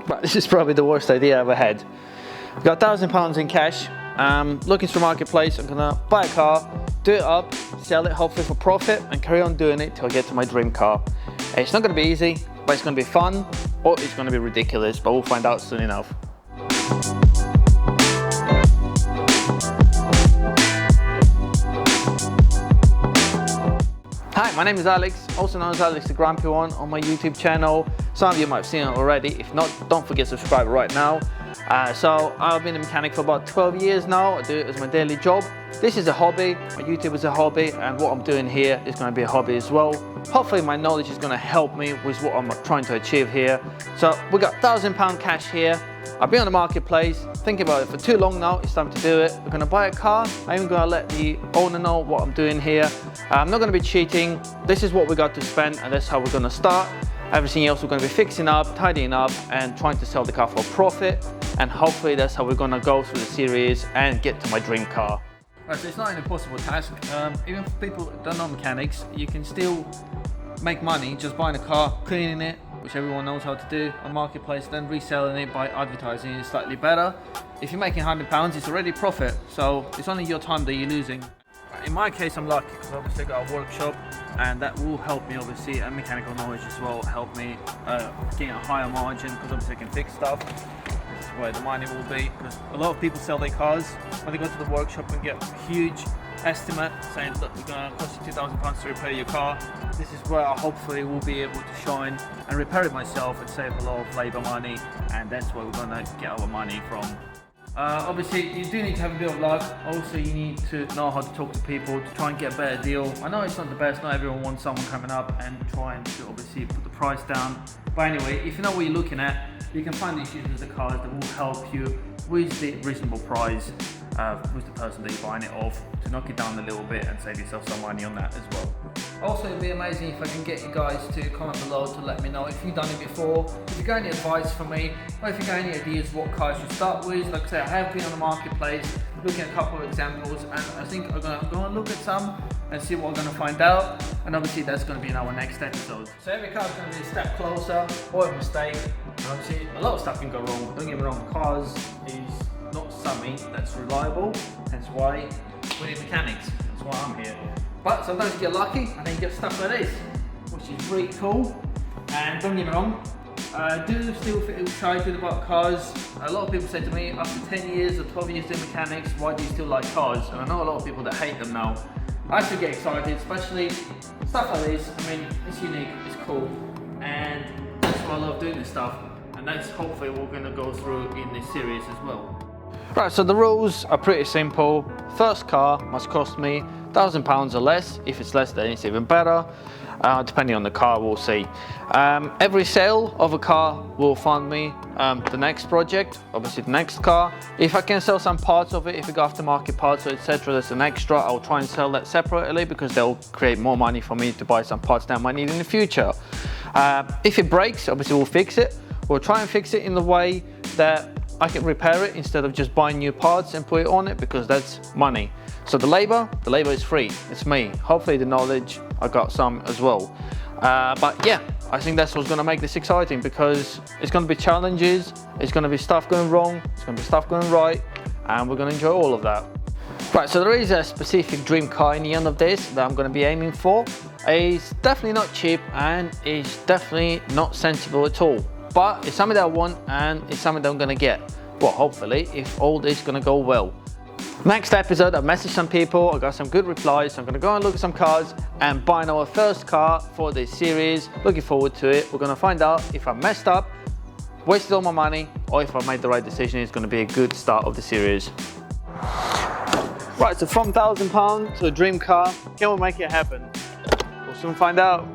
but this is probably the worst idea I ever had. I've got £1,000 in cash. Looking through marketplace, I'm gonna buy a car, do it up, sell it hopefully for profit, and carry on doing it till I get to my dream car. It's not gonna be easy, but it's gonna be fun, or it's gonna be ridiculous, but we'll find out soon enough. Hi, my name is Alex, also known as AlexTheGrumpyOne on my YouTube channel. Some of you might have seen it already. If not, don't forget to subscribe right now. So I've been a mechanic for about 12 years now. I do it as my daily job. This is a hobby, my YouTube is a hobby, and what I'm doing here is going to be a hobby as well. Hopefully my knowledge is going to help me with what I'm trying to achieve here. So we got £1,000 cash here. I've been on the marketplace, thinking about it for too long now. It's time to do it. We're going to buy a car. I'm even going to let the owner know what I'm doing here. I'm not going to be cheating. This is what we got to spend, and that's how we're going to start. Everything else we're going to be fixing up, tidying up, and trying to sell the car for a profit. And hopefully that's how we're going to go through the series and get to my dream car. Right, so it's not an impossible task. Even for people that don't know mechanics, you can still make money just buying a car, cleaning it, which everyone knows how to do on marketplace, then reselling it by advertising it slightly better. If you're making £100, it's already profit, so it's only your time that you're losing. In my case, I'm lucky because obviously I got a workshop, and that will help me obviously, and mechanical knowledge as well help me gain a higher margin because obviously I can fix stuff. This is where the money will be, because a lot of people sell their cars when they go to the workshop and get a huge estimate saying, look, we're going to cost you £2,000 to repair your car. This is where I hopefully will be able to shine and repair it myself and save a lot of labour money, and that's where we're going to get our money from. Obviously you do need to have a bit of luck. Also you need to know how to talk to people to try and get a better deal. I know it's not the best, not everyone wants someone coming up and trying to obviously put the price down, but anyway, if you know what you're looking at, you can find these users of cars that will help you with the reasonable price with the person that you're buying it off, to knock it down a little bit and save yourself some money on that as well. Also, it'd be amazing if I can get you guys to comment below to let me know if you've done it before, if you got any advice for me, or if you got any ideas what cars you start with. Like I say, I have been on the marketplace looking at a couple of examples, and I think I'm going to look at some and see what I'm going to find out, and obviously that's going to be in our next episode. So every car is going to be a step closer, or a mistake, and obviously a lot of stuff can go wrong. Don't get me wrong, cars is not something that's reliable, hence why we need mechanics, that's why I'm here. But sometimes you get lucky and then you get stuff like this, which is really cool. And don't get me wrong, I do still feel excited about cars. A lot of people say to me, after 10 years or 12 years doing mechanics, why do you still like cars? And I know a lot of people that hate them now. I still get excited, especially stuff like this. I mean, it's unique, it's cool, and that's why I love doing this stuff. And that's hopefully what we're going to go through in this series as well. Right, so the rules are pretty simple. First car must cost me £1,000 or less. If it's less, then it's even better. Depending on the car, we'll see. Every sale of a car will fund me the next project, obviously the next car. If I can sell some parts of it, if we go aftermarket parts or etc., that's an extra. I'll try and sell that separately because they'll create more money for me to buy some parts that I might need in the future. If it breaks, obviously we'll fix it. We'll try and fix it in the way that I can repair it instead of just buying new parts and put it on it, because that's money. So the labor is free, it's me. Hopefully the knowledge, I got some as well. But yeah, I think that's what's gonna make this exciting, because it's gonna be challenges, it's gonna be stuff going wrong, it's gonna be stuff going right, and we're gonna enjoy all of that. Right, so there is a specific dream car in the end of this that I'm gonna be aiming for. It's definitely not cheap, and it's definitely not sensible at all. But it's something that I want, and it's something that I'm gonna get. Well, hopefully, if all this is gonna go well. Next episode, I've messaged some people, I got some good replies, so I'm gonna go and look at some cars and buy our first car for this series. Looking forward to it. We're gonna find out if I messed up, wasted all my money, or if I made the right decision. It's gonna be a good start of the series. Right, so from £1,000 to a dream car, can we make it happen? We'll soon find out.